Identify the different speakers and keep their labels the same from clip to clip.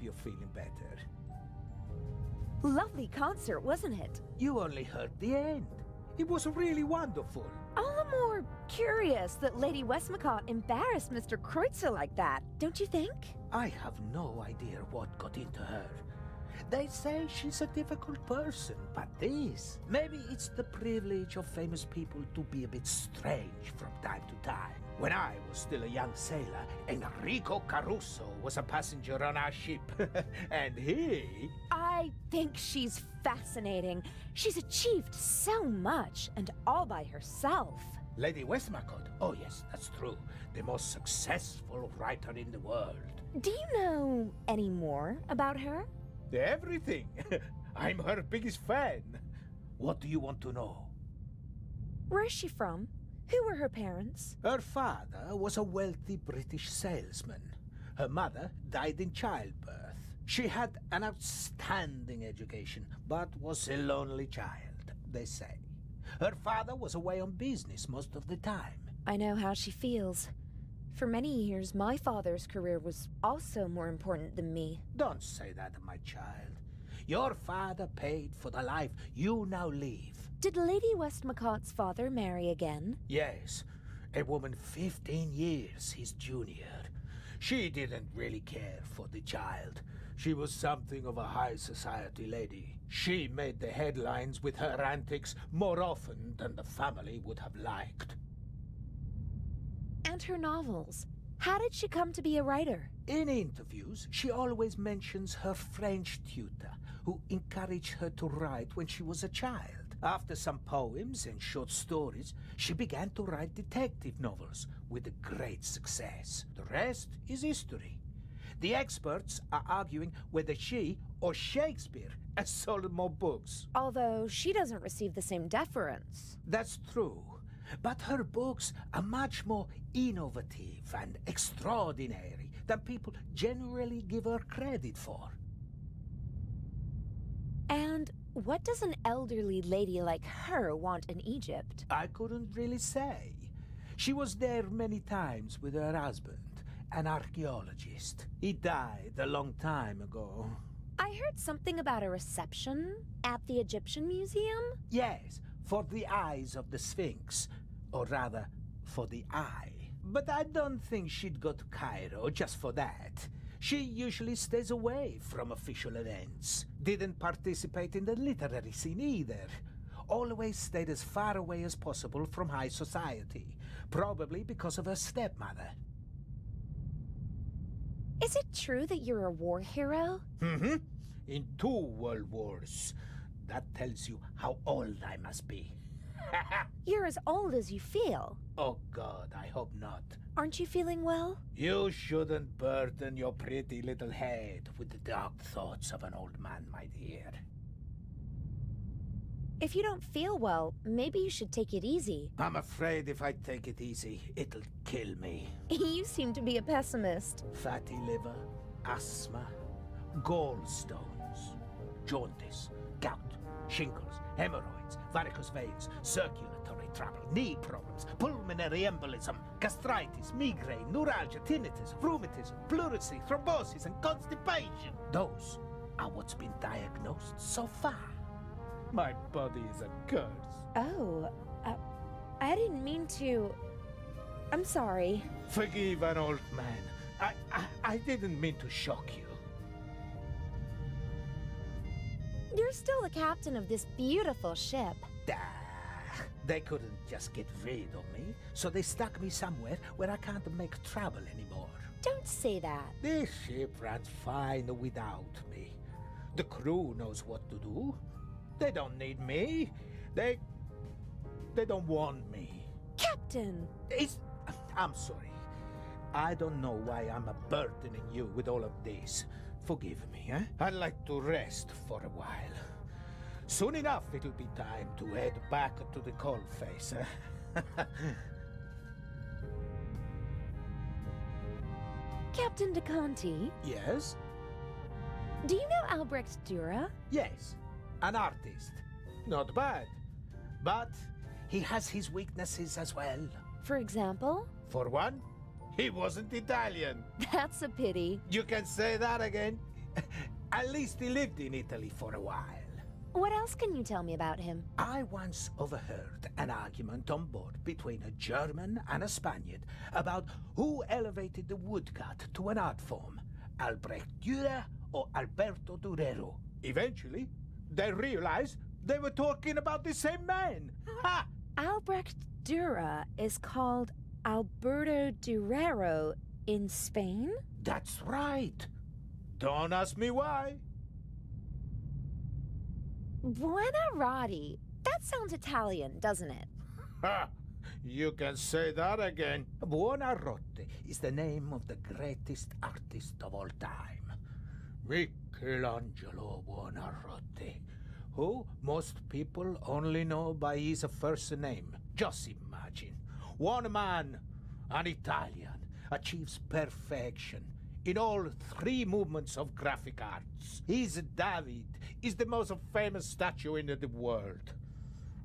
Speaker 1: you're feeling better.
Speaker 2: Lovely concert, wasn't it?
Speaker 1: You only heard the end. It was really wonderful.
Speaker 2: All the more curious that Lady Westmacott embarrassed Mr. Kreutzer like that, don't you think?
Speaker 1: I have no idea what got into her. They say she's a difficult person, but maybe it's the privilege of famous people to be a bit strange from time to time. When I was still a young sailor, Enrico Caruso was a passenger on our ship, and he...
Speaker 2: I think she's fascinating. She's achieved so much, and all by herself.
Speaker 1: Lady Westmacott? Oh yes, that's true. The most successful writer in the world.
Speaker 2: Do you know any more about her?
Speaker 1: Everything. I'm her biggest fan. What do you want to know?
Speaker 2: Where is she from? Who were her parents?
Speaker 1: Her father was a wealthy British salesman. Her mother died in childbirth. She had an outstanding education, but was a lonely child, they say. Her father was away on business most of the time.
Speaker 2: I know how she feels. For many years, my father's career was also more important than me.
Speaker 1: Don't say that, my child. Your father paid for the life you now live.
Speaker 2: Did Lady Westmacott's father marry again?
Speaker 1: Yes, a woman 15 years his junior. She didn't really care for the child. She was something of a high society lady. She made the headlines with her antics more often than the family would have liked.
Speaker 2: And her novels. How did she come to be a writer?
Speaker 1: In interviews, she always mentions her French tutor, who encouraged her to write when she was a child. After some poems and short stories, she began to write detective novels with great success. The rest is history. The experts are arguing whether she or Shakespeare has sold more books.
Speaker 2: Although she doesn't receive the same deference.
Speaker 1: That's true. But her books are much more innovative and extraordinary than people generally give her credit for.
Speaker 2: And what does an elderly lady like her want in Egypt?
Speaker 1: I couldn't really say. She was there many times with her husband, an archaeologist. He died a long time ago.
Speaker 2: I heard something about a reception at the Egyptian Museum?
Speaker 1: Yes, for the eyes of the Sphinx. Or rather, for the eye. But I don't think she'd go to Cairo just for that. She usually stays away from official events. Didn't participate in the literary scene either. Always stayed as far away as possible from high society. Probably because of her stepmother.
Speaker 2: Is it true that you're a war hero?
Speaker 1: Mm-hmm. In 2 world wars. That tells you how old I must be.
Speaker 2: You're as old as you feel.
Speaker 1: Oh God, I hope not.
Speaker 2: Aren't you feeling well?
Speaker 1: You shouldn't burden your pretty little head with the dark thoughts of an old man, my dear.
Speaker 2: If you don't feel well, maybe you should take it easy.
Speaker 1: I'm afraid if I take it easy, it'll kill me.
Speaker 2: You seem to be a pessimist.
Speaker 1: Fatty liver, asthma, gallstones, jaundice, gout, shingles, hemorrhoids, varicose veins, circulatory trouble, knee problems, pulmonary embolism, gastritis, migraine, neuralgia, tinnitus, rheumatism, pleurisy, thrombosis, and constipation. Those are what's been diagnosed so far. My body is a curse.
Speaker 2: Oh, I didn't mean to... I'm sorry.
Speaker 1: Forgive an old man. I didn't mean to shock you.
Speaker 2: You're still the captain of this beautiful ship.
Speaker 1: They couldn't just get rid of me, so they stuck me somewhere where I can't make trouble anymore.
Speaker 2: Don't say that.
Speaker 1: This ship runs fine without me. The crew knows what to do. They don't need me. They don't want me.
Speaker 2: Captain!
Speaker 1: I'm sorry. I don't know why I'm burdening you with all of this. Forgive me, eh? I'd like to rest for a while. Soon enough it'll be time to head back to the coalface.
Speaker 2: Captain de Conti?
Speaker 1: Yes?
Speaker 2: Do you know Albrecht Dürer?
Speaker 1: Yes. An artist. Not bad. But he has his weaknesses as well.
Speaker 2: For example?
Speaker 1: For one, he wasn't Italian.
Speaker 2: That's a pity.
Speaker 1: You can say that again. At least he lived in Italy for a while.
Speaker 2: What else can you tell me about him?
Speaker 1: I once overheard an argument on board between a German and a Spaniard about who elevated the woodcut to an art form, Albrecht Dürer or Alberto Durero. Eventually, they realized they were talking about the same man. Ha!
Speaker 2: Albrecht Dürer is called Alberto Durero in Spain?
Speaker 1: That's right. Don't ask me why.
Speaker 2: Buonarroti. That sounds Italian, doesn't it?
Speaker 1: Ha! You can say that again. Buonarroti is the name of the greatest artist of all time, Michelangelo Buonarroti, who most people only know by his first name. Just imagine, one man, an Italian, achieves perfection in all three movements of graphic arts. His David is the most famous statue in the world.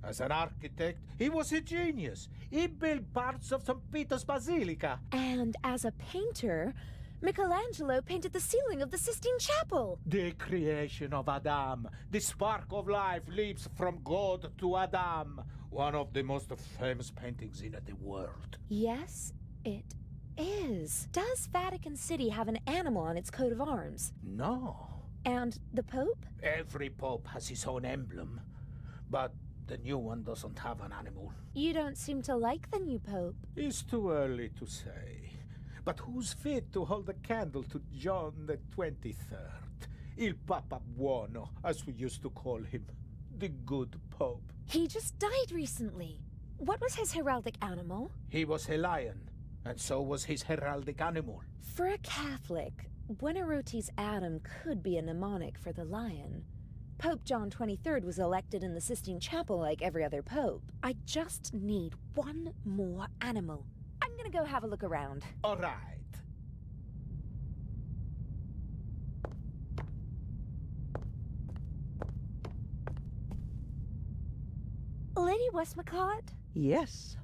Speaker 1: As an architect, he was a genius. He built parts of St. Peter's Basilica.
Speaker 2: And as a painter, Michelangelo painted the ceiling of the Sistine Chapel.
Speaker 1: The creation of Adam. The spark of life leaps from God to Adam. One of the most famous paintings in the world.
Speaker 2: Yes, it is. Does Vatican City have an animal on its coat of arms?
Speaker 1: No.
Speaker 2: And the Pope?
Speaker 1: Every pope has his own emblem, but the new one doesn't have an animal.
Speaker 2: You don't seem to like the new Pope.
Speaker 1: It's too early to say. But who's fit to hold a candle to John the 23rd? Il Papa Buono, as we used to call him. The good pope.
Speaker 2: He just died recently. What was his heraldic animal?
Speaker 1: He was a lion, and so was his heraldic animal.
Speaker 2: For a Catholic, Buonarroti's Adam could be a mnemonic for the lion. Pope John XXIII was elected in the Sistine Chapel like every other pope. I just need one more animal. I'm gonna go have a look around.
Speaker 1: All right.
Speaker 2: Lady Westmacott?
Speaker 3: Yes.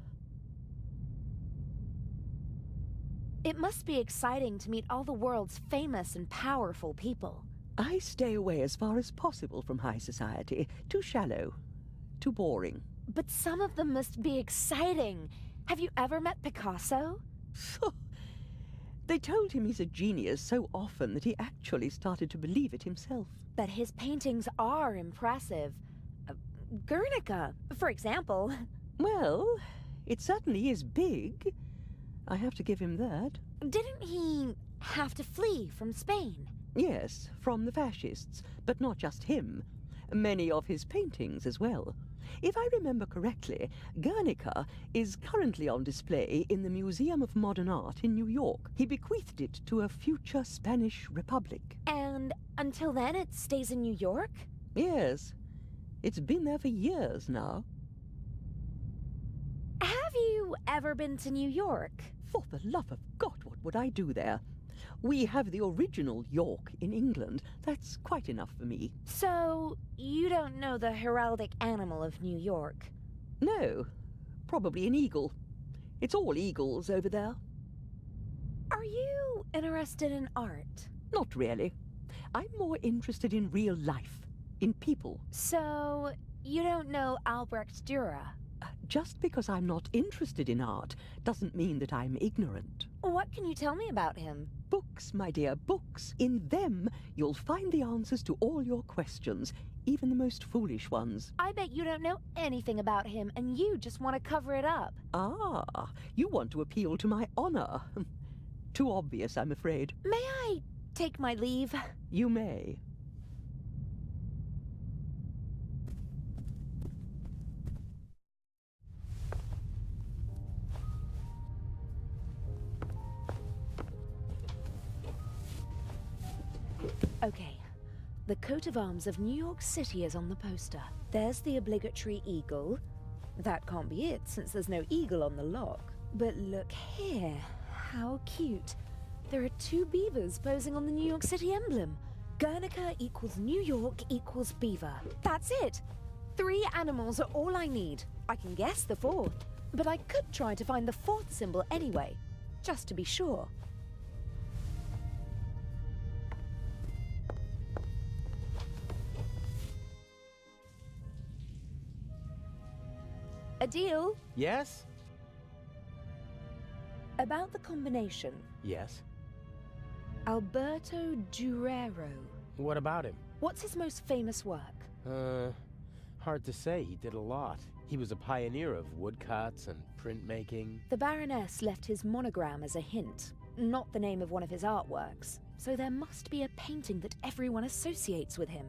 Speaker 2: It must be exciting to meet all the world's famous and powerful people.
Speaker 3: I stay away as far as possible from high society. Too shallow. Too boring.
Speaker 2: But some of them must be exciting. Have you ever met Picasso?
Speaker 3: They told him he's a genius so often that he actually started to believe it himself.
Speaker 2: But his paintings are impressive. Guernica, for example.
Speaker 3: Well, it certainly is big. I have to give him that.
Speaker 2: Didn't he have to flee from Spain?
Speaker 3: Yes, from the fascists, but not just him. Many of his paintings as well. If I remember correctly, Guernica is currently on display in the Museum of Modern Art in New York. He bequeathed it to a future Spanish republic.
Speaker 2: And until then it stays in New York?
Speaker 3: Yes. It's been there for years now.
Speaker 2: Have you ever been to New York?
Speaker 3: For the love of God, what would I do there? We have the original York in England. That's quite enough for me.
Speaker 2: So, you don't know the heraldic animal of New York?
Speaker 3: No, probably an eagle. It's all eagles over there.
Speaker 2: Are you interested in art?
Speaker 3: Not really. I'm more interested in real life, in people.
Speaker 2: So, you don't know Albrecht Dürer?
Speaker 3: Just because I'm not interested in art doesn't mean that I'm ignorant.
Speaker 2: What can you tell me about him?
Speaker 3: Books, my dear, books. In them, you'll find the answers to all your questions, even the most foolish ones.
Speaker 2: I bet you don't know anything about him, and you just want to cover it up.
Speaker 3: Ah, you want to appeal to my honor. Too obvious, I'm afraid.
Speaker 2: May I take my leave?
Speaker 3: You may.
Speaker 2: Okay. The coat of arms of New York City is on the poster. There's the obligatory eagle. That can't be it, since there's no eagle on the lock. But look here. How cute. There are two beavers posing on the New York City emblem. Guernica equals New York equals beaver. That's it. 3 animals are all I need. I can guess the 4th. But I could try to find the 4th symbol anyway, just to be sure. A deal?
Speaker 4: Yes?
Speaker 2: About the combination.
Speaker 4: Yes.
Speaker 2: Alberto Durero.
Speaker 4: What about him?
Speaker 2: What's his most famous work?
Speaker 4: Hard to say. He did a lot. He was a pioneer of woodcuts and printmaking.
Speaker 2: The Baroness left his monogram as a hint, not the name of one of his artworks. So there must be a painting that everyone associates with him.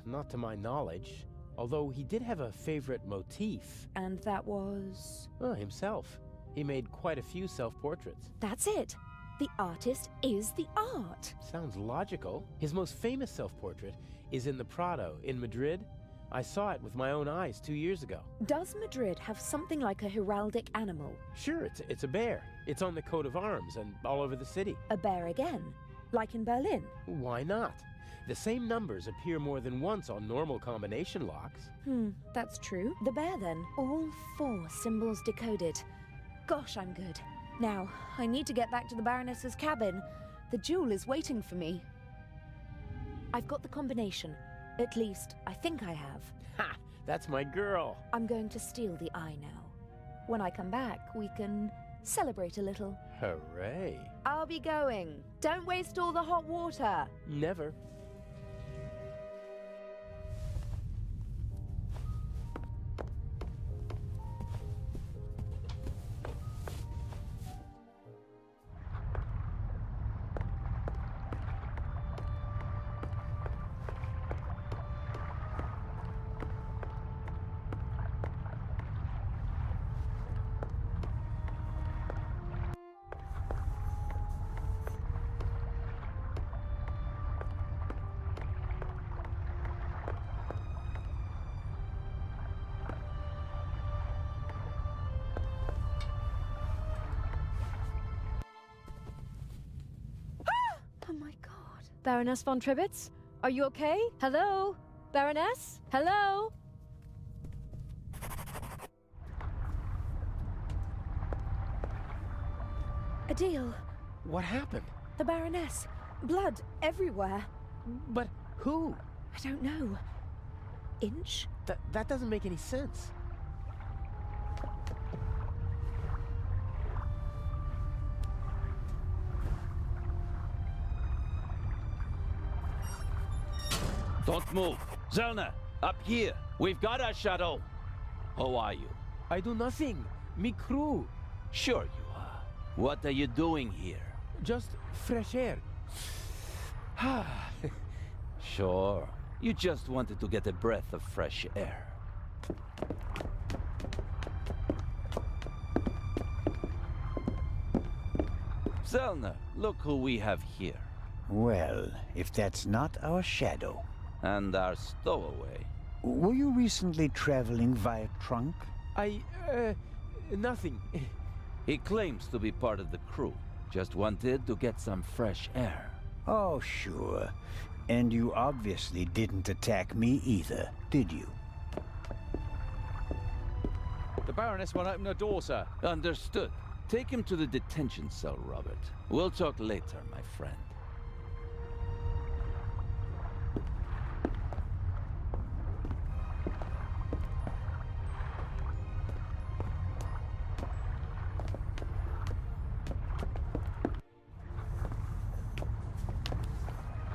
Speaker 4: Not to my knowledge. Although he did have a favorite motif.
Speaker 2: And that was?
Speaker 4: Himself. He made quite a few self-portraits.
Speaker 2: That's it. The artist is the art.
Speaker 4: Sounds logical. His most famous self-portrait is in the Prado in Madrid. I saw it with my own eyes 2 years ago.
Speaker 2: Does Madrid have something like a heraldic animal?
Speaker 4: Sure, it's a bear. It's on the coat of arms and all over the city.
Speaker 2: A bear again? Like in Berlin?
Speaker 4: Why not? The same numbers appear more than once on normal combination locks.
Speaker 2: That's true. The bear then. All 4 symbols decoded. Gosh, I'm good. Now, I need to get back to the Baroness's cabin. The jewel is waiting for me. I've got the combination. At least, I think I have.
Speaker 4: Ha! That's my girl.
Speaker 2: I'm going to steal the eye now. When I come back, we can celebrate a little.
Speaker 4: Hooray.
Speaker 2: I'll be going. Don't waste all the hot water.
Speaker 4: Never.
Speaker 2: Oh my god. Baroness von Tribitz? Are you okay? Hello? Baroness? Hello? Adele.
Speaker 4: What happened?
Speaker 2: The Baroness. Blood everywhere.
Speaker 4: But who?
Speaker 2: I don't know. Inch?
Speaker 4: That doesn't make any sense.
Speaker 5: Don't move. Zellner, up here. We've got our shadow. How are you?
Speaker 4: I do nothing. Me crew.
Speaker 5: Sure you are. What are you doing here?
Speaker 4: Just fresh air.
Speaker 5: Sure. You just wanted to get a breath of fresh air. Zellner, look who we have here.
Speaker 6: Well, if that's not our shadow.
Speaker 5: And our stowaway.
Speaker 6: Were you recently traveling via trunk?
Speaker 4: Nothing.
Speaker 5: He claims to be part of the crew. Just wanted to get some fresh air.
Speaker 6: Oh, sure. And you obviously didn't attack me either, did you?
Speaker 7: The Baroness won't open her door, sir.
Speaker 5: Understood. Take him to the detention cell, Robert. We'll talk later, my friend.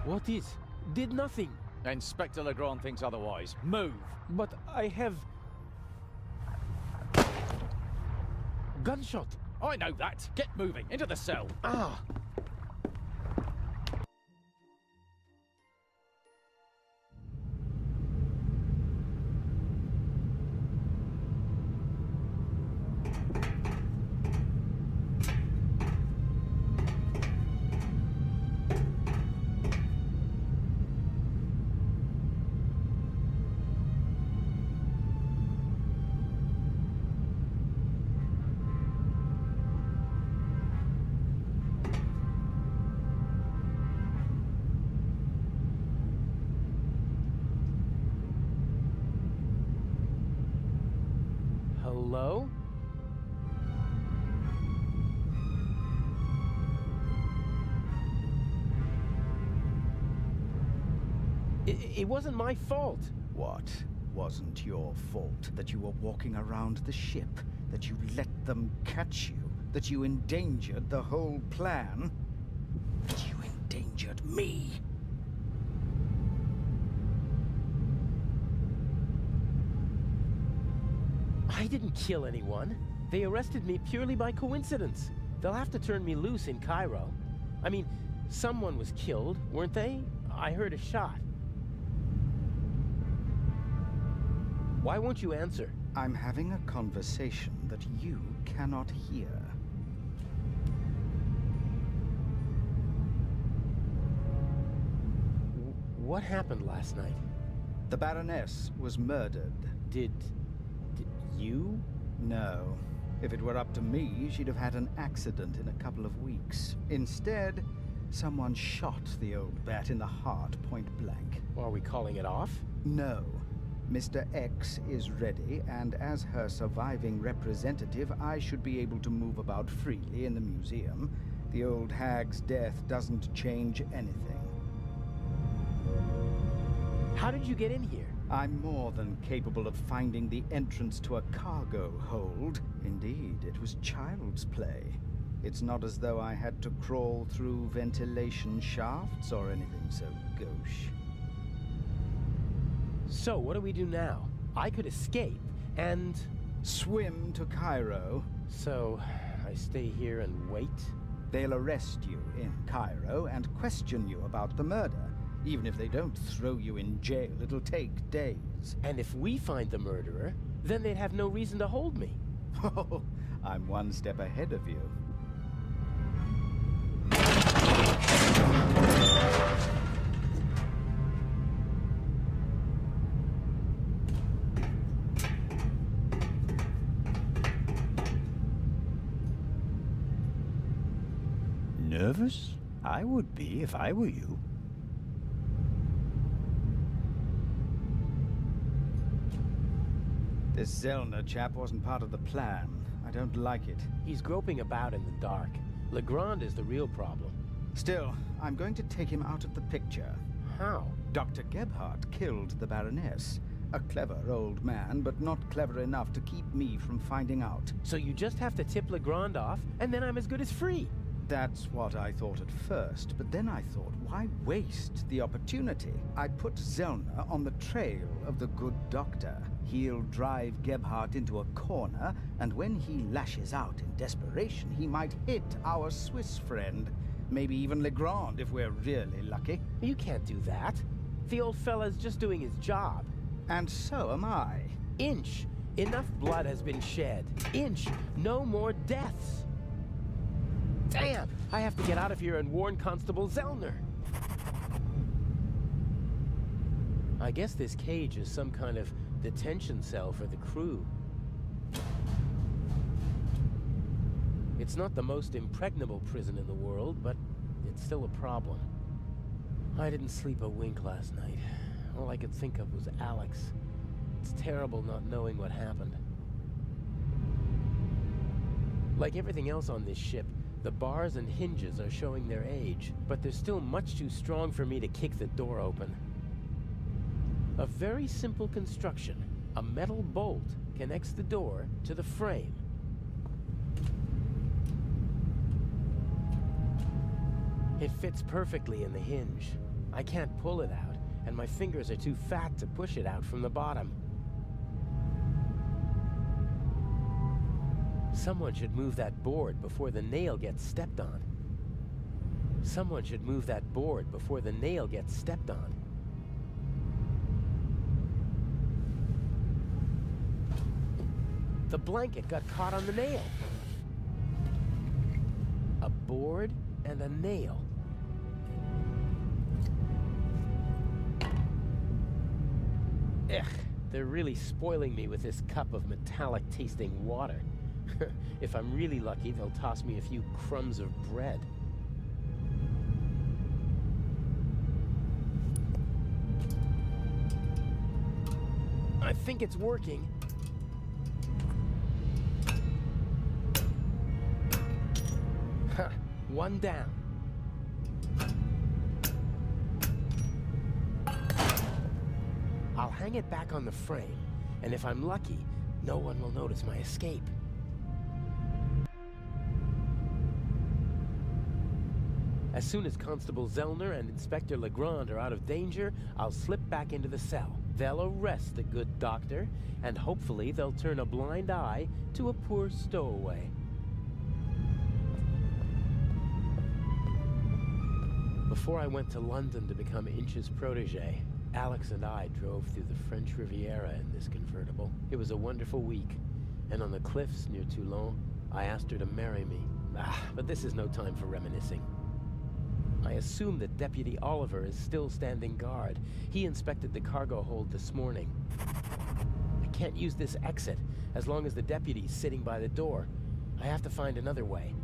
Speaker 4: What is? Did nothing.
Speaker 7: Inspector Legrand thinks otherwise. Move!
Speaker 4: But I have... Gunshot.
Speaker 7: I know that! Get moving! Into the cell!
Speaker 4: Ah! Hello? It wasn't my fault.
Speaker 6: What? wasn't your fault, that you were walking around the ship, that you let them catch you, that you endangered the whole plan, that you endangered me.
Speaker 4: I didn't kill anyone. They arrested me purely by coincidence. They'll have to turn me loose in Cairo. I mean, someone was killed, weren't they? I heard a shot. Why won't you answer?
Speaker 6: I'm having a conversation that you cannot hear.
Speaker 4: What happened last night?
Speaker 6: The Baroness was murdered.
Speaker 4: Did you?
Speaker 6: No. If it were up to me, she'd have had an accident in a couple of weeks. Instead, someone shot the old bat in the heart point blank.
Speaker 4: Are we calling it off?
Speaker 6: No. Mr. X is ready, and as her surviving representative, I should be able to move about freely in the museum. The old hag's death doesn't change anything.
Speaker 4: How did you get in here?
Speaker 6: I'm more than capable of finding the entrance to a cargo hold. Indeed, it was child's play. It's not as though I had to crawl through ventilation shafts or anything so gauche.
Speaker 4: So, what do we do now? I could escape, and...
Speaker 6: Swim to Cairo.
Speaker 4: So, I stay here and wait?
Speaker 6: They'll arrest you in Cairo and question you about the murder. Even if they don't throw you in jail, it'll take days.
Speaker 4: And if we find the murderer, then they'd have no reason to hold me.
Speaker 6: Oh, I'm one step ahead of you. Nervous? I would be if I were you. This Zellner chap wasn't part of the plan. I don't like it.
Speaker 4: He's groping about in the dark. Legrand is the real problem.
Speaker 6: Still, I'm going to take him out of the picture.
Speaker 4: How?
Speaker 6: Dr. Gebhardt killed the Baroness. A clever old man, but not clever enough to keep me from finding out.
Speaker 4: So you just have to tip Legrand off, and then I'm as good as free.
Speaker 6: That's what I thought at first, but then I thought, why waste the opportunity? I put Zellner on the trail of the good doctor. He'll drive Gebhardt into a corner, and when he lashes out in desperation, he might hit our Swiss friend. Maybe even Legrand, if we're really lucky.
Speaker 4: You can't do that. The old fella's just doing his job.
Speaker 6: And so am I.
Speaker 4: Inch. Enough blood has been shed. Inch. No more deaths. Damn! I have to get out of here and warn Constable Zellner. I guess this cage is some kind of detention cell for the crew. It's not the most impregnable prison in the world, but it's still a problem. I didn't sleep a wink last night. All I could think of was Alex. It's terrible not knowing what happened. Like everything else on this ship, the bars and hinges are showing their age, but they're still much too strong for me to kick the door open. A very simple construction. A metal bolt connects the door to the frame. It fits perfectly in the hinge. I can't pull it out, and my fingers are too fat to push it out from the bottom. Someone should move that board before the nail gets stepped on. Someone should move that board before the nail gets stepped on. The blanket got caught on the nail. A board and a nail. Ugh, they're really spoiling me with this cup of metallic-tasting water. If I'm really lucky, they'll toss me a few crumbs of bread. I think it's working. Ha! One down. I'll hang it back on the frame, and if I'm lucky, no one will notice my escape. As soon as Constable Zellner and Inspector Legrand are out of danger, I'll slip back into the cell. They'll arrest the good doctor, and hopefully they'll turn a blind eye to a poor stowaway. Before I went to London to become Inch's protege, Alex and I drove through the French Riviera in this convertible. It was a wonderful week, and on the cliffs near Toulon, I asked her to marry me. But this is no time for reminiscing. I assume that Deputy Oliver is still standing guard. He inspected the cargo hold this morning. I can't use this exit as long as the deputy's sitting by the door. I have to find another way.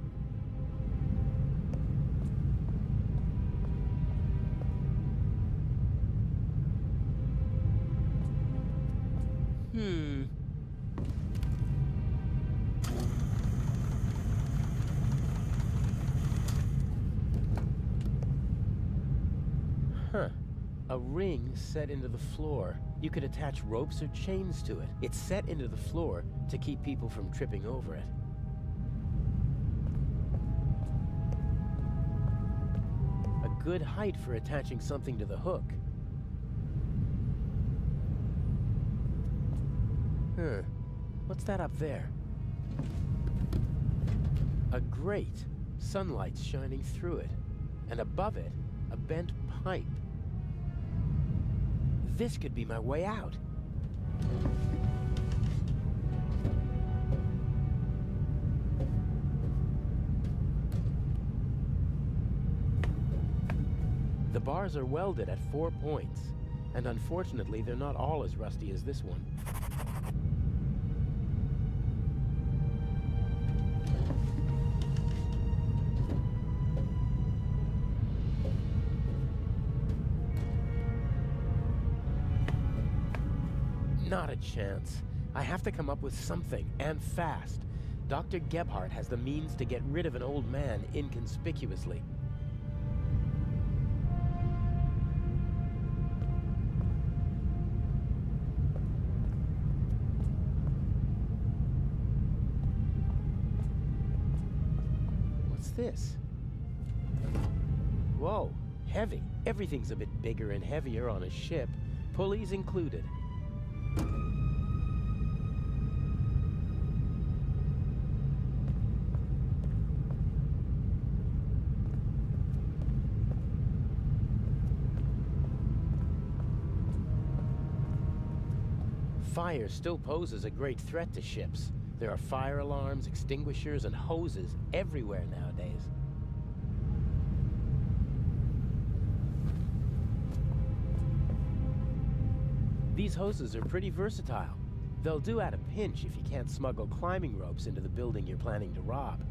Speaker 4: A ring set into the floor. You could attach ropes or chains to it. It's set into the floor to keep people from tripping over it. A good height for attaching something to the hook. What's that up there? A grate. Sunlight's shining through it. And above it, a bent pipe. This could be my way out. The bars are welded at 4 points, and unfortunately they're not all as rusty as this one. Not a chance. I have to come up with something, and fast. Dr. Gebhardt has the means to get rid of an old man inconspicuously. What's this? Whoa, heavy. Everything's a bit bigger and heavier on a ship, pulleys included. Fire still poses a great threat to ships. There are fire alarms, extinguishers, and hoses everywhere nowadays. These hoses are pretty versatile. They'll do at a pinch if you can't smuggle climbing ropes into the building you're planning to rob.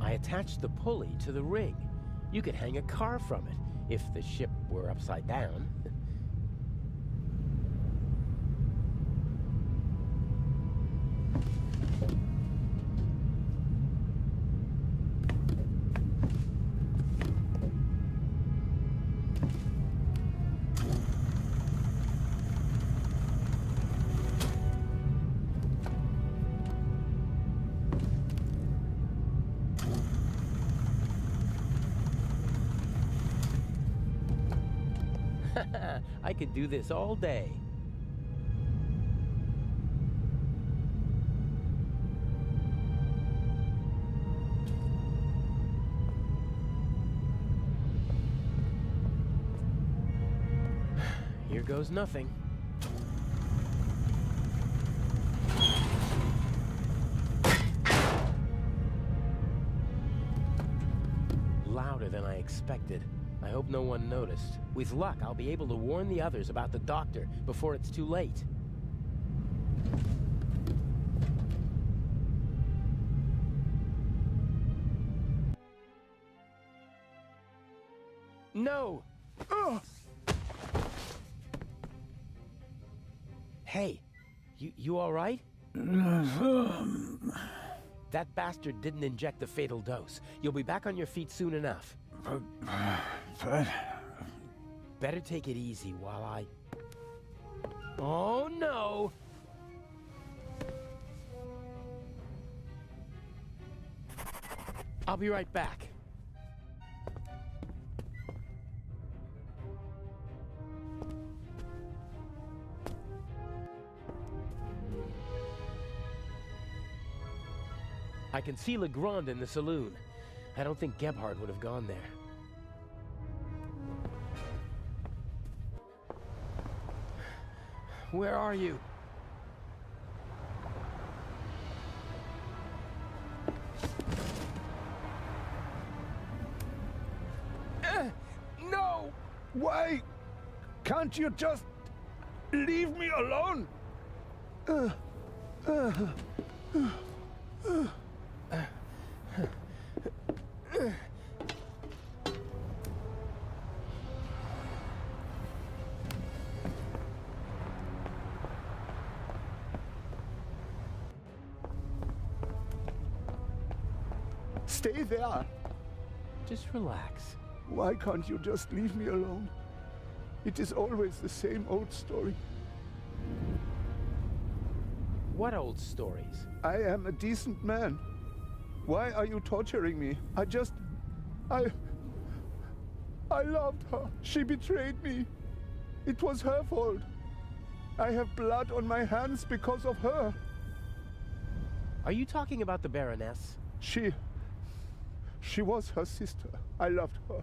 Speaker 4: I attached the pulley to the ring. You could hang a car from it, if the ship were upside down. I could do this all day. Here goes nothing. Louder than I expected. I hope no one noticed. With luck, I'll be able to warn the others about the doctor before it's too late. No! Hey, you all right? That bastard didn't inject the fatal dose. You'll be back on your feet soon enough. Better take it easy while I... Oh, no! I'll be right back. I can see Legrand in the saloon. I don't think Gebhardt would have gone there. Where are you? No!
Speaker 6: Why can't you just leave me alone? Stay there.
Speaker 4: Just relax.
Speaker 6: Why can't you just leave me alone? It is always the same old story.
Speaker 4: What old stories?
Speaker 6: I am a decent man. Why are you torturing me? I loved her. She betrayed me. It was her fault. I have blood on my hands because of her.
Speaker 4: Are you talking about the Baroness?
Speaker 6: She was her sister. I loved her.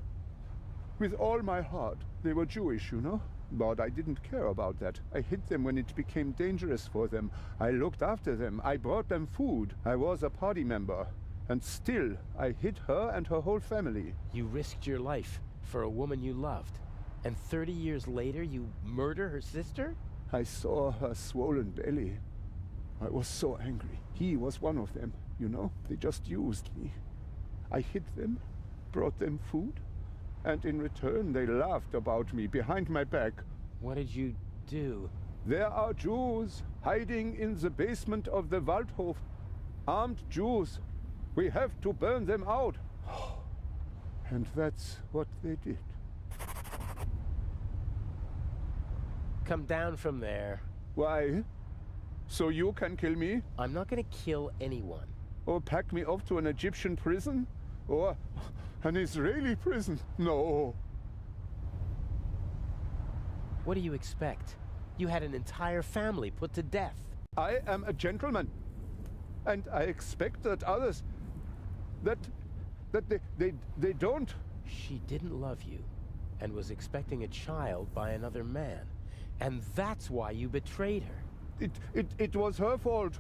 Speaker 6: With all my heart. They were Jewish, you know? But I didn't care about that. I hid them when it became dangerous for them. I looked after them. I brought them food. I was a party member. And still, I hid her and her whole family.
Speaker 4: You risked your life for a woman you loved. And 30 years later, you murder her sister?
Speaker 6: I saw her swollen belly. I was so angry. He was one of them, you know? They just used me. I hid them, brought them food, and in return they laughed about me behind my back.
Speaker 4: What did you do?
Speaker 6: There are Jews hiding in the basement of the Waldhof. Armed Jews. We have to burn them out. And that's what they did.
Speaker 4: Come down from there.
Speaker 6: Why? So you can kill me?
Speaker 4: I'm not gonna kill anyone.
Speaker 6: Or pack me off to an Egyptian prison? Or an Israeli prison? No.
Speaker 4: What do you expect? You had an entire family put to death.
Speaker 6: I am a gentleman. And I expect that others... that they don't...
Speaker 4: She didn't love you and was expecting a child by another man. And that's why you betrayed her.
Speaker 6: It was her fault.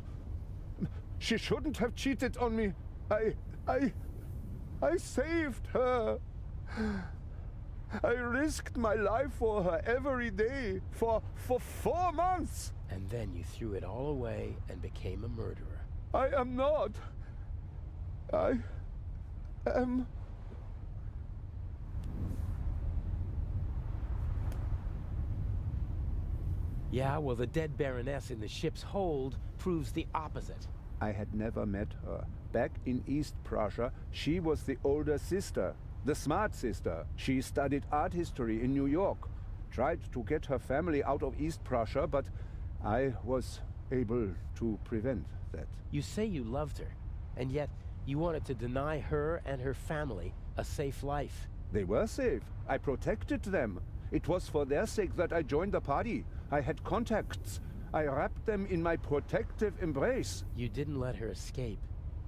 Speaker 6: She shouldn't have cheated on me. I saved her. I risked my life for her every day for 4 months.
Speaker 4: And then you threw it all away and became a murderer.
Speaker 6: I am not. I am...
Speaker 4: Yeah, well, the dead Baroness in the ship's hold proves the opposite.
Speaker 6: I had never met her. Back in East Prussia, she was the older sister, the smart sister. She studied art history in New York, tried to get her family out of East Prussia, but I was able to prevent that.
Speaker 4: You say you loved her, and yet you wanted to deny her and her family a safe life.
Speaker 6: They were safe. I protected them. It was for their sake that I joined the party. I had contacts. I wrapped them in my protective embrace.
Speaker 4: You didn't let her escape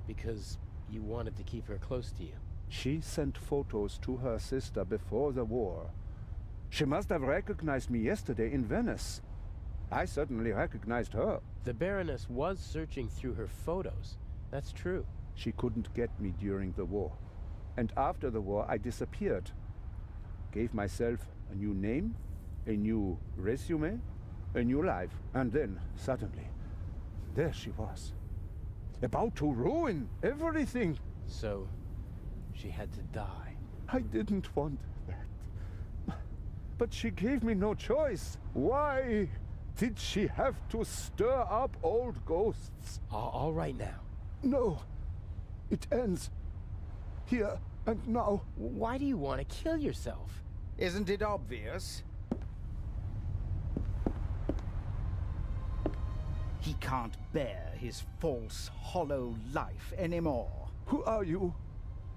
Speaker 4: because you wanted to keep her close to you.
Speaker 6: She sent photos to her sister before the war. She must have recognized me yesterday in Venice. I certainly recognized her.
Speaker 4: The Baroness was searching through her photos. That's true.
Speaker 6: She couldn't get me during the war. And after the war, I disappeared. Gave myself a new name, a new resume, a new life. And then, suddenly, there she was. About to ruin everything.
Speaker 4: So, she had to die.
Speaker 6: I didn't want that.
Speaker 8: But she gave me no choice. Why did she have to stir up old ghosts?
Speaker 4: All right now.
Speaker 8: No. It ends here and now.
Speaker 4: Why do you want to kill yourself?
Speaker 6: Isn't it obvious? He can't bear his false, hollow life anymore.
Speaker 8: Who are you?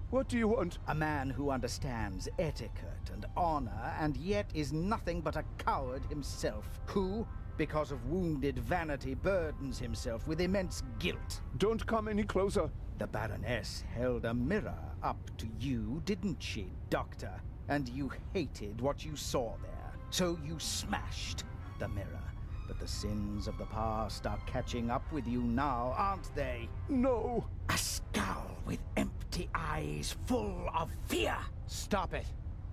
Speaker 8: What do you want?
Speaker 6: A man who understands etiquette and honor, and yet is nothing but a coward himself, who, because of wounded vanity, burdens himself with immense guilt.
Speaker 8: Don't come any closer.
Speaker 6: The Baroness held a mirror up to you, didn't she, Doctor? And you hated what you saw there, so you smashed the mirror. But the sins of the past are catching up with you now, aren't they?
Speaker 8: No.
Speaker 6: A skull with empty eyes full of fear.
Speaker 4: Stop it.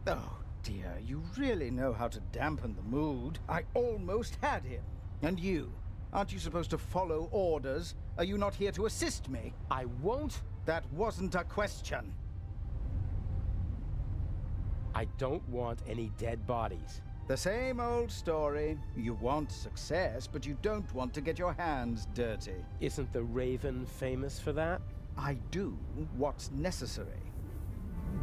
Speaker 6: Oh, dear, you really know how to dampen the mood. I almost had him. And you? Aren't you supposed to follow orders? Are you not here to assist me?
Speaker 4: I won't.
Speaker 6: That wasn't a question.
Speaker 4: I don't want any dead bodies.
Speaker 6: The same old story. You want success, but you don't want to get your hands dirty.
Speaker 4: Isn't the Raven famous for that?
Speaker 6: I do what's necessary.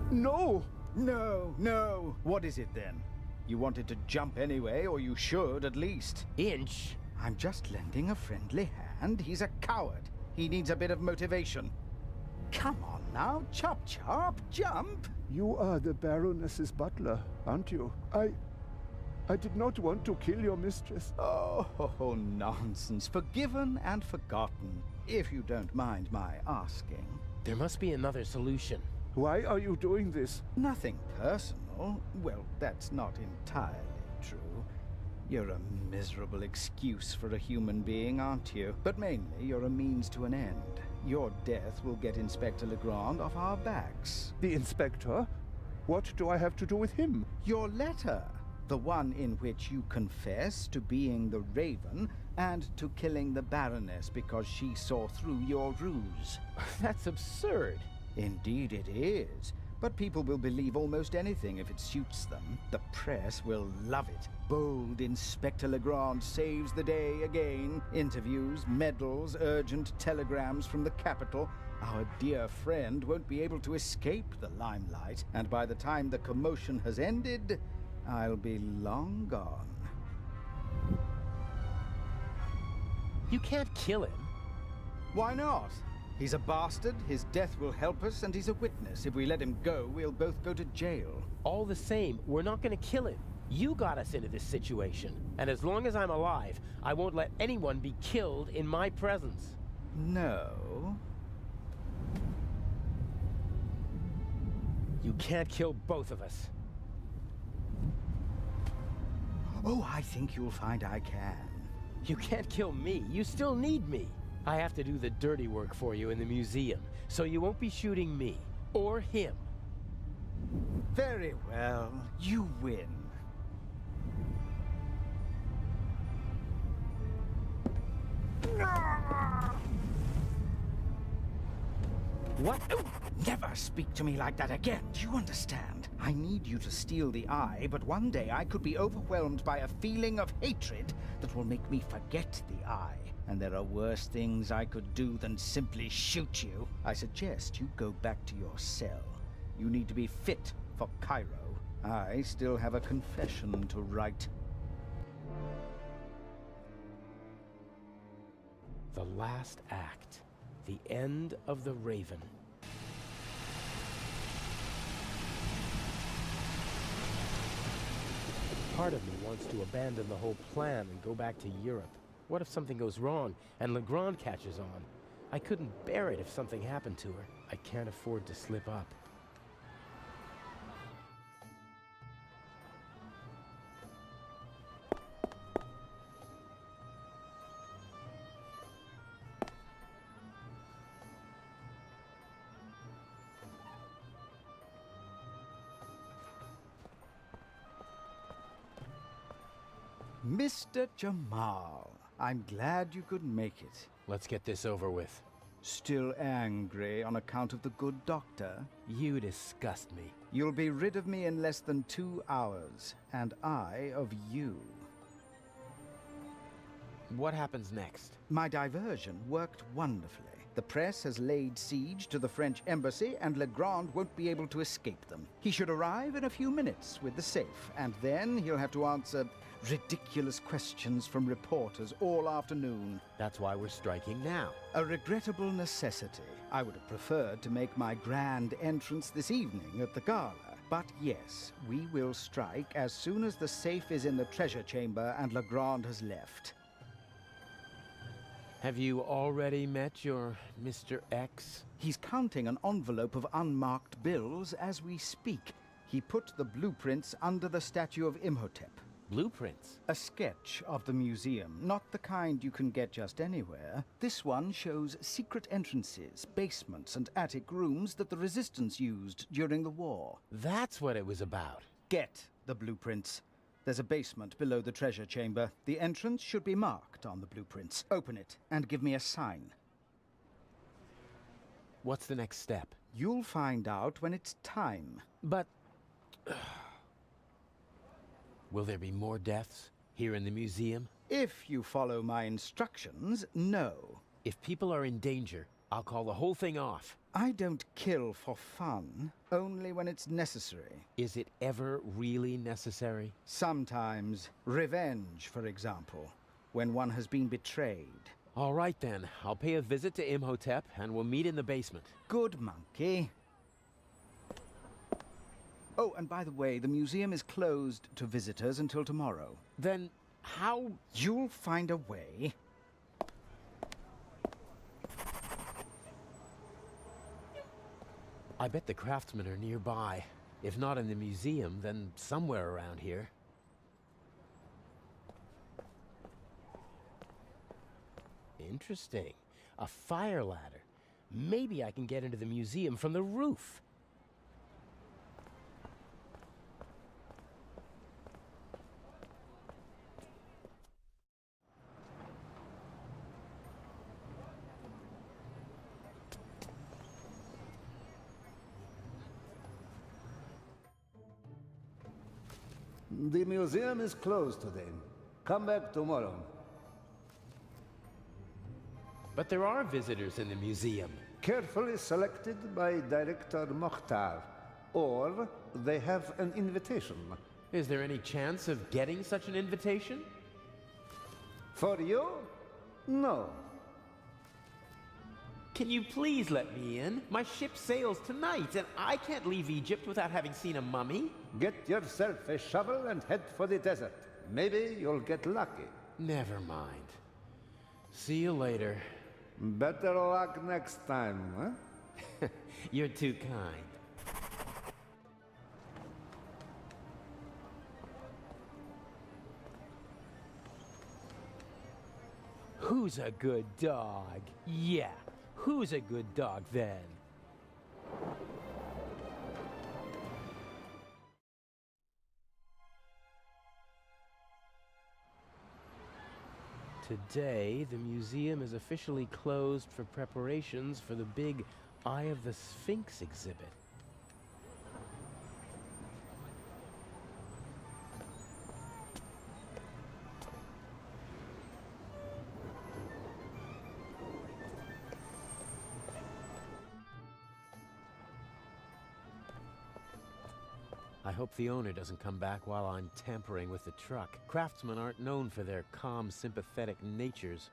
Speaker 8: No.
Speaker 6: No. What is it then? You wanted to jump anyway, or you should at least.
Speaker 4: Inch?
Speaker 6: I'm just lending a friendly hand. He's a coward. He needs a bit of motivation. Come on now, chop, jump.
Speaker 8: You are the Baroness's butler, aren't you? I did not want to kill your mistress.
Speaker 6: Oh, nonsense. Forgiven and forgotten, if you don't mind my asking.
Speaker 4: There must be another solution.
Speaker 8: Why are you doing this?
Speaker 6: Nothing personal. Well, that's not entirely true. You're a miserable excuse for a human being, aren't you? But mainly, you're a means to an end. Your death will get Inspector Legrand off our backs.
Speaker 8: The inspector? What do I have to do with him?
Speaker 6: Your letter. The one in which you confess to being the Raven and to killing the Baroness because she saw through your ruse.
Speaker 4: That's absurd.
Speaker 6: Indeed it is. But people will believe almost anything if it suits them. The press will love it. Bold Inspector Legrand saves the day again. Interviews, medals, urgent telegrams from the capital. Our dear friend won't be able to escape the limelight, and by the time the commotion has ended, I'll be long gone.
Speaker 4: You can't kill him.
Speaker 6: Why not? He's a bastard, his death will help us, and he's a witness. If we let him go, we'll both go to jail.
Speaker 4: All the same, we're not gonna kill him. You got us into this situation. And as long as I'm alive, I won't let anyone be killed in my presence.
Speaker 6: No.
Speaker 4: You can't kill both of us.
Speaker 6: Oh, I think you'll find I can.
Speaker 4: You can't kill me. You still need me. I have to do the dirty work for you in the museum, so you won't be shooting me, or him.
Speaker 6: Very well, you win.
Speaker 4: What?
Speaker 6: Never speak to me like that again, do you understand? I need you to steal the eye, but one day I could be overwhelmed by a feeling of hatred that will make me forget the eye. And there are worse things I could do than simply shoot you. I suggest you go back to your cell. You need to be fit for Cairo. I still have a confession to write.
Speaker 4: The last act. The end of the Raven. Part of me wants to abandon the whole plan and go back to Europe. What if something goes wrong and Legrand catches on? I couldn't bear it if something happened to her. I can't afford to slip up.
Speaker 6: Mr. Jamal, I'm glad you could make it.
Speaker 4: Let's get this over with.
Speaker 6: Still angry on account of the good doctor?
Speaker 4: You disgust me.
Speaker 6: You'll be rid of me in less than 2 hours, and I of you.
Speaker 4: What happens next?
Speaker 6: My diversion worked wonderfully. The press has laid siege to the French embassy, and Legrand won't be able to escape them. He should arrive in a few minutes with the safe, and then he'll have to answer ridiculous questions from reporters all afternoon.
Speaker 4: That's why we're striking now.
Speaker 6: A regrettable necessity. I would have preferred to make my grand entrance this evening at the gala. But yes, we will strike as soon as the safe is in the treasure chamber and Legrand has left.
Speaker 4: Have you already met your Mr. X?
Speaker 6: He's counting an envelope of unmarked bills as we speak. He put the blueprints under the statue of Imhotep.
Speaker 4: Blueprints?
Speaker 6: A sketch of the museum, not the kind you can get just anywhere. This one shows secret entrances, basements, and attic rooms that the Resistance used during the war.
Speaker 4: That's what it was about.
Speaker 6: Get the blueprints. There's a basement below the treasure chamber. The entrance should be marked on the blueprints. Open it and give me a sign.
Speaker 4: What's the next step?
Speaker 6: You'll find out when it's time.
Speaker 4: But... will there be more deaths here in the museum?
Speaker 6: If you follow my instructions, no.
Speaker 4: If people are in danger, I'll call the whole thing off.
Speaker 6: I don't kill for fun, only when it's necessary.
Speaker 4: Is it ever really necessary?
Speaker 6: Sometimes. Revenge, for example, when one has been betrayed.
Speaker 4: All right then, I'll pay a visit to Imhotep and we'll meet in the basement.
Speaker 6: Good monkey. Oh, and by the way, the museum is closed to visitors until tomorrow.
Speaker 4: Then how...
Speaker 6: You'll find a way.
Speaker 4: I bet the craftsmen are nearby. If not in the museum, then somewhere around here. Interesting. A fire ladder. Maybe I can get into the museum from the roof.
Speaker 8: The museum is closed today. Come back tomorrow.
Speaker 4: But there are visitors in the museum.
Speaker 8: Carefully selected by Director Mokhtar. Or they have an invitation.
Speaker 4: Is there any chance of getting such an invitation?
Speaker 8: For you? No.
Speaker 4: Can you please let me in? My ship sails tonight, and I can't leave Egypt without having seen a mummy.
Speaker 8: Get yourself a shovel and head for the desert. Maybe you'll get lucky.
Speaker 4: Never mind. See you later.
Speaker 8: Better luck next time, huh?
Speaker 4: You're too kind. Who's a good dog? Yeah, who's a good dog then? Today, the museum is officially closed for preparations for the big Eye of the Sphinx exhibit. I hope the owner doesn't come back while I'm tampering with the truck. Craftsmen aren't known for their calm, sympathetic natures.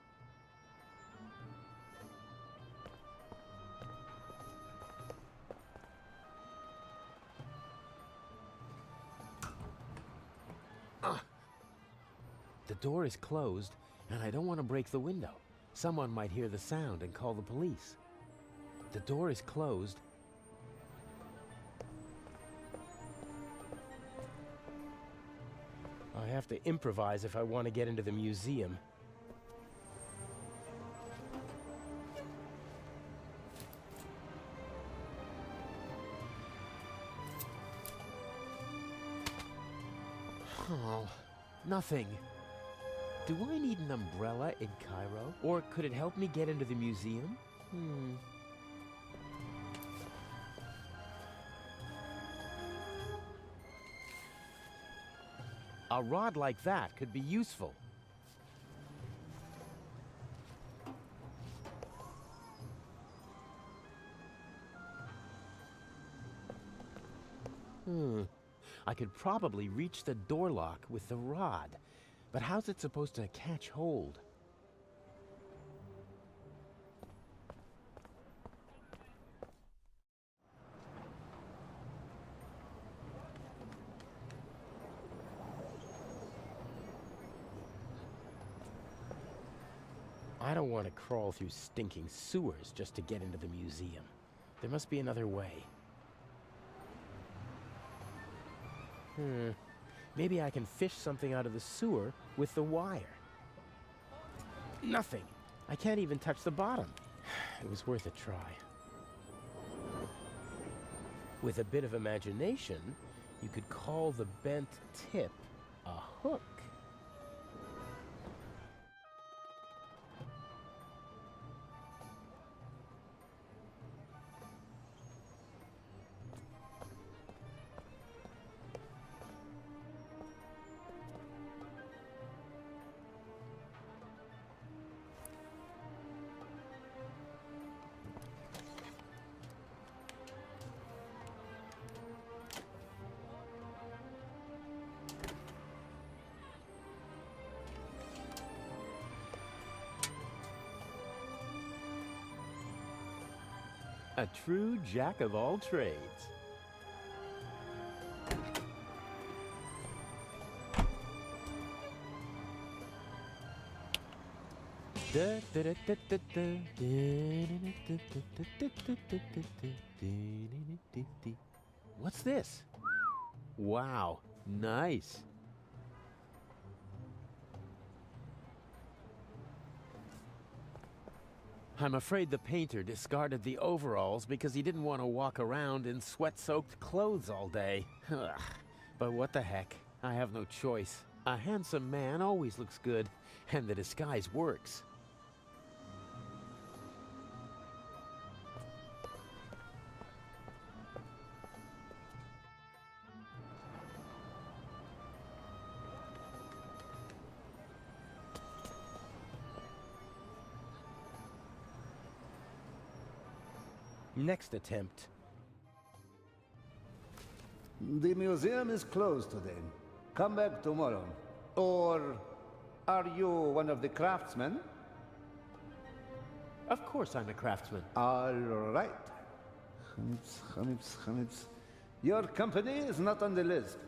Speaker 4: The door is closed, and I don't want to break the window. Someone might hear the sound and call the police. The door is closed. I have to improvise if I want to get into the museum. Oh, nothing. Do I need an umbrella in Cairo? Or could it help me get into the museum? A rod like that could be useful. I could probably reach the door lock with the rod, but how's it supposed to catch hold? I don't want to crawl through stinking sewers just to get into the museum. There must be another way. Maybe I can fish something out of the sewer with the wire. Nothing. I can't even touch the bottom. It was worth a try. With a bit of imagination, you could call the bent tip a hook. A true jack of all trades. What's this? Wow, nice. I'm afraid the painter discarded the overalls because he didn't want to walk around in sweat-soaked clothes all day. Ugh. But what the heck? I have no choice. A handsome man always looks good, and the disguise works. Next attempt.
Speaker 9: The museum is closed today. Come back tomorrow. Or are you one of the craftsmen?
Speaker 4: Of course I'm a craftsman.
Speaker 9: All right. Your company is not on the list.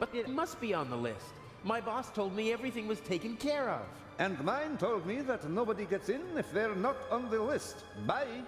Speaker 4: But it must be on the list. My boss told me everything was taken care of.
Speaker 9: And mine told me that nobody gets in if they're not on the list. Bye.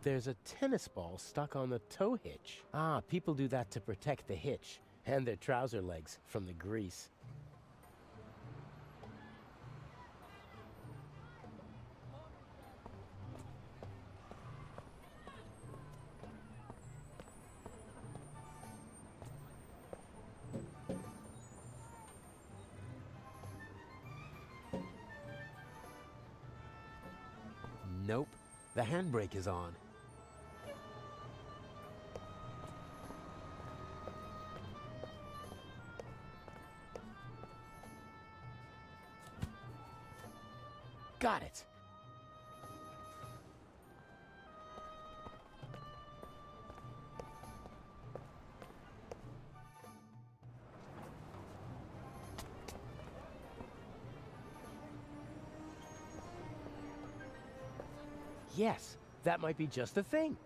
Speaker 4: There's a tennis ball stuck on the tow hitch. Ah, people do that to protect the hitch and their trouser legs from the grease. Nope, the handbrake is on. Got it. Yes, that might be just the thing.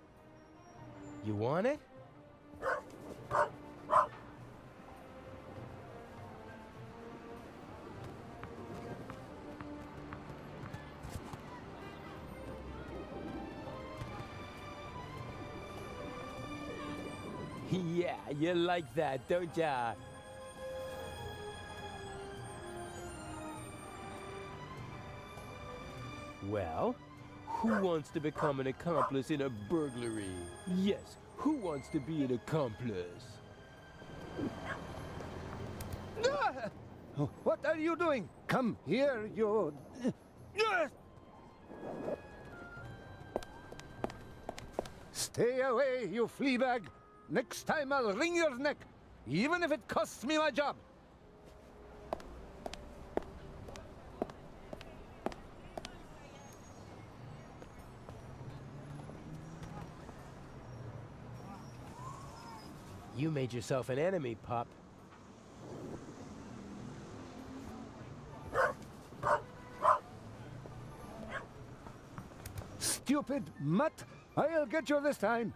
Speaker 4: You want it? Yeah, you like that, don't ya? Well, who wants to become an accomplice in a burglary? Yes, who wants to be an accomplice?
Speaker 9: Ah! What are you doing? Come here, you... Ah! Stay away, you flea bag. Next time I'll wring your neck, even if it costs me my job.
Speaker 4: You made yourself an enemy, pup.
Speaker 9: Stupid mutt! I'll get you this time.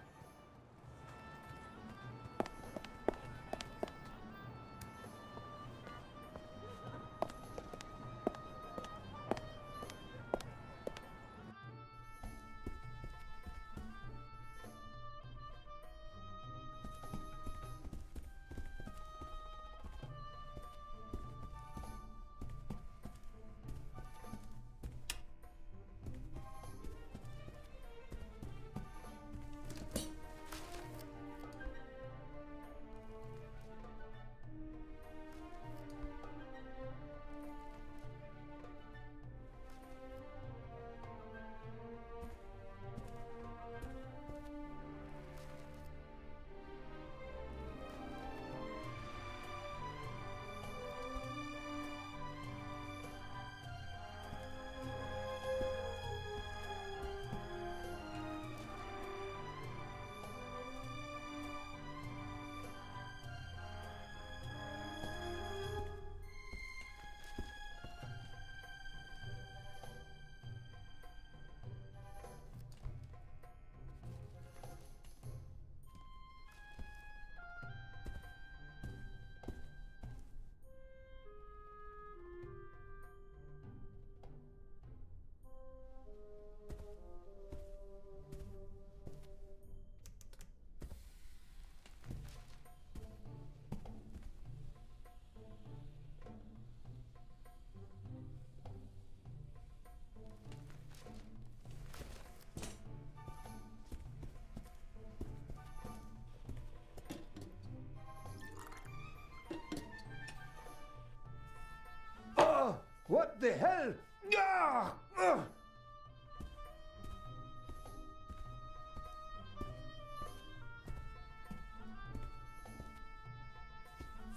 Speaker 9: What the hell? Ah! Ah!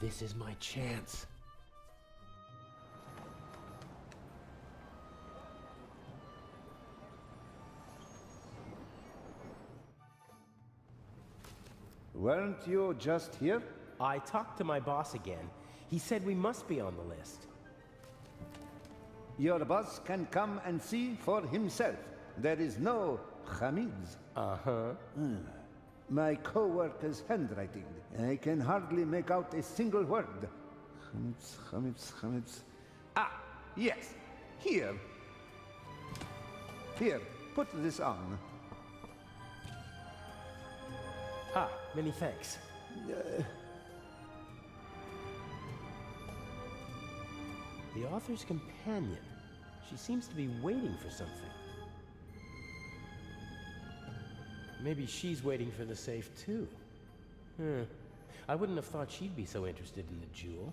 Speaker 4: This is my chance.
Speaker 9: Weren't you just here?
Speaker 4: I talked to my boss again. He said we must be on the list.
Speaker 9: Your boss can come and see for himself. There is no Hamids.
Speaker 4: Uh-huh.
Speaker 9: My co-worker's handwriting. I can hardly make out a single word. Hamids. Ah, yes. Here. Here, put this on.
Speaker 4: Ah, many thanks. The author's companion. She seems to be waiting for something. Maybe she's waiting for the safe, too. I wouldn't have thought she'd be so interested in the jewel.